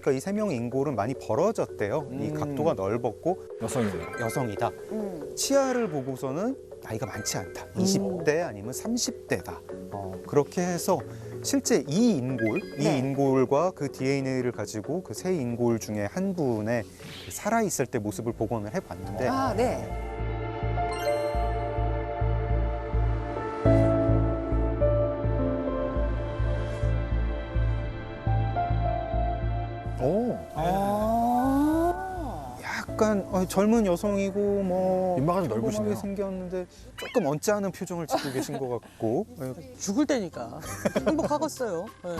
보니까 이 세 명의 인골은 많이 벌어졌대요. 이 각도가 넓었고 여성이다. 치아를 보고서는 나이가 많지 않다. 20대 아니면 30대다. 그렇게 해서 실제 이 인골과 그 DNA를 가지고 그 세 인골 중에 한 분의 살아있을 때 모습을 복원을 해봤는데 아, 네. 약간 젊은 여성이고 뭐 입마가 좀 평범하게 넓으시네요. 생겼는데 조금 언짢은 표정을 짓고 계신 것 같고 죽을 때니까 행복하겠어요. 네.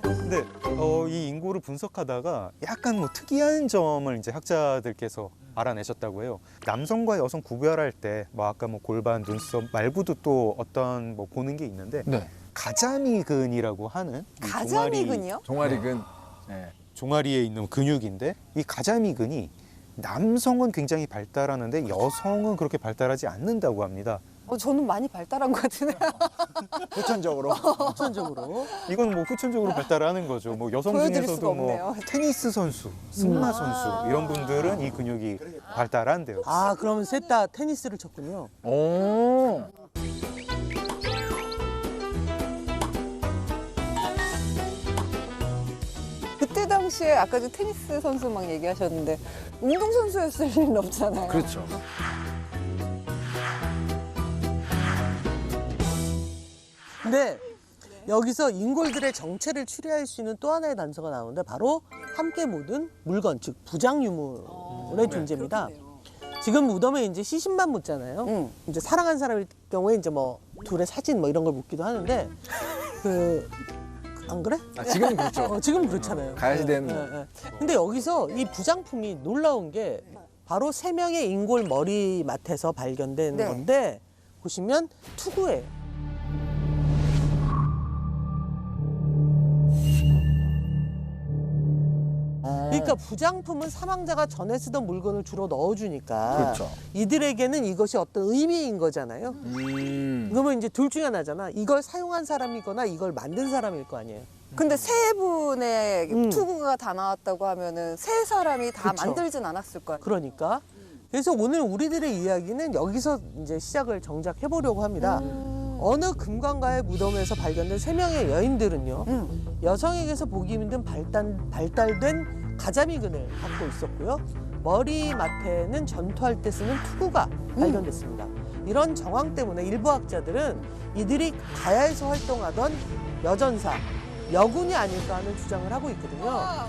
근데 이 인골을 분석하다가 약간 뭐 특이한 점을 이제 학자들께서 알아내셨다고 해요. 남성과 여성 구별할 때 뭐 아까 뭐 골반, 눈썹 말고도 또 어떤 뭐 보는 게 있는데 네. 가자미근이라고 하는 이 가자미근이요? 종아리근. 네. 종아리에 있는 근육인데 이 가자미근이 남성은 굉장히 발달하는데 여성은 그렇게 발달하지 않는다고 합니다. 저는 많이 발달한 것 같으네요. 후천적으로. 후천적으로. 이건 뭐 후천적으로 발달하는 거죠. 뭐 여성 보여드릴 중에서도 수가 뭐 없네요. 테니스 선수, 승마 선수 이런 분들은 이 근육이 발달한대요. 아, 그러면 셋 다 테니스를 쳤군요. 오. 그때 당시에 아까 저 테니스 선수 막 얘기하셨는데 운동선수였을 일은 없잖아요. 그렇죠. 근데 여기서 인골들의 정체를 추리할 수 있는 또 하나의 단서가 나오는데 바로 함께 묻은 물건, 즉 부장 유물의 존재입니다. 지금 무덤에 이제 시신만 묻잖아요. 이제 사랑한 사람일 경우에 이제 뭐 둘의 사진 뭐 이런 걸 묻기도 하는데 안 그래? 아, 지금 그렇죠. 지금 그렇잖아요. 가야시된. 근데 여기서 이 부장품이 놀라운 게 바로 세 명의 인골 머리맡에서 발견된 네. 건데 보시면 투구예요. 그러니까 부장품은 사망자가 전에 쓰던 물건을 주로 넣어주니까 그렇죠. 이들에게는 이것이 어떤 의미인 거잖아요. 그러면 이제 둘 중에 하나잖아. 이걸 사용한 사람이거나 이걸 만든 사람일 거 아니에요. 근데 세 분의 투구가 다 나왔다고 하면은 세 사람이 다 그쵸. 만들진 않았을 거예요. 그러니까. 그래서 오늘 우리들의 이야기는 여기서 이제 시작을 정작 해보려고 합니다. 어느 금관가의 무덤에서 발견된 세 명의 여인들은요. 여성에게서 보기 힘든 발달된 가자미근을 갖고 있었고요. 머리맡에는 전투할 때 쓰는 투구가 발견됐습니다. 이런 정황 때문에 일부 학자들은 이들이 가야에서 활동하던 여전사, 여군이 아닐까 하는 주장을 하고 있거든요.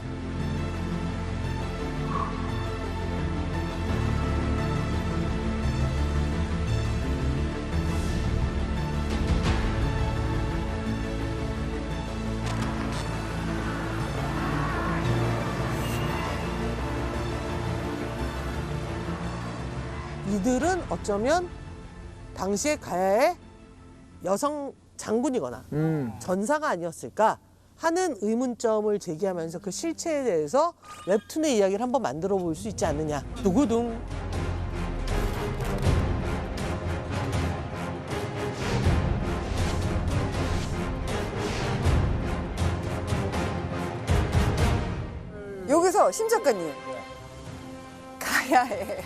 이들은 어쩌면 당시에 가야의 여성 장군이거나 전사가 아니었을까 하는 의문점을 제기하면서 그 실체에 대해서 웹툰의 이야기를 한번 만들어 볼 수 있지 않느냐. 두구둥. 여기서 심 작가님 가야에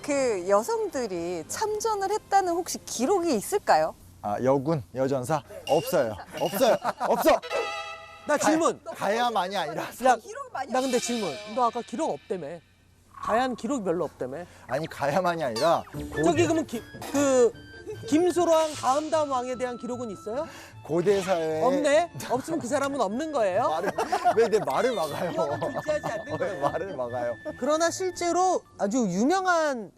그 여성들이 참전을 했다는 혹시 기록이 있을까요? 아, 여군, 여전사? 없어요. 없어요. 없어! 나 질문. 가야만이 아니라. 야, 기록이 많이 나 근데 질문. 너 아까 기록 없다며. 가야는 기록이 별로 없다며. 아니, 가야만이 아니라. 저기 그러면 김소랑 다음 왕에 대한 기록은 있어요? 고대 사회에. 없네? 없으면 그 사람은 없는 거예요? 왜 내 말을 막아요? 기억은 존재하지 않는 왜 거예요. 말을 막아요? 그러나 실제로 아주 유명한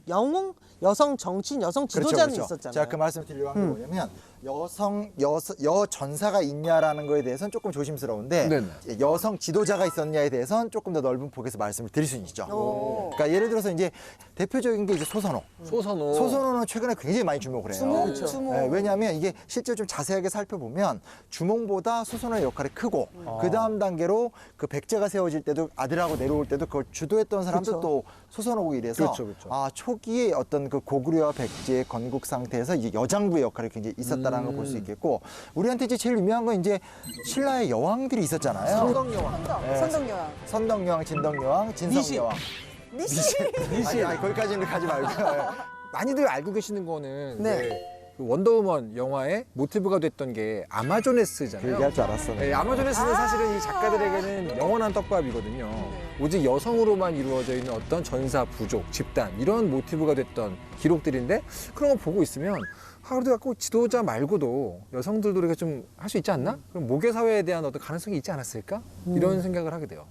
영웅, 여성 정치인, 여성 지도자는 있었잖아요. 제가 그 말씀 드리려고 한 게 뭐냐면 여전사가 있냐라는 거에 대해서는 조금 조심스러운데 네네. 여성 지도자가 있었냐에 대해서는 조금 더 넓은 폭에서 말씀을 드릴 수는 있죠. 그러니까 예를 들어서 이제 대표적인 게 이제 소선호. 소선호는 최근에 굉장히 많이 주목을 해요. 주몽. 네, 왜냐하면 이게 실제로 좀 자세하게 살펴보면 주몽보다 소선호의 역할이 크고 그 다음 단계로 그 백제가 세워질 때도 아들하고 내려올 때도 그걸 주도했던 사람도 그쵸. 또 소선호고 이래서 그렇죠. 아 초기에 어떤 그 고구려와 백제의 건국 상태에서 이제 여장부의 역할이 굉장히 있었다는 있었다라는 걸 볼 수 있겠고 우리한테 이제 제일 유명한 건 이제 신라의 여왕들이 있었잖아요. 성덕여왕. 선덕여왕. 선덕여왕, 진덕여왕, 진성여왕. 미시. 아니, 거기까지는 가지 말고. 많이들 알고 계시는 거는 네. 네, 그 원더우먼 영화의 모티브가 됐던 게 그 아마조네스잖아요. 얘기할 줄 알았어. 네, 아마조네스는 사실은 이 작가들에게는 영원한 떡밥이거든요. 오직 여성으로만 이루어져 있는 어떤 전사, 부족, 집단 이런 모티브가 됐던 기록들인데 그런 거 보고 있으면 그래도 갖고 지도자 말고도 여성들도 우리가 좀 할 수 있지 않나? 그럼 모계 사회에 대한 어떤 가능성이 있지 않았을까? 이런 생각을 하게 돼요.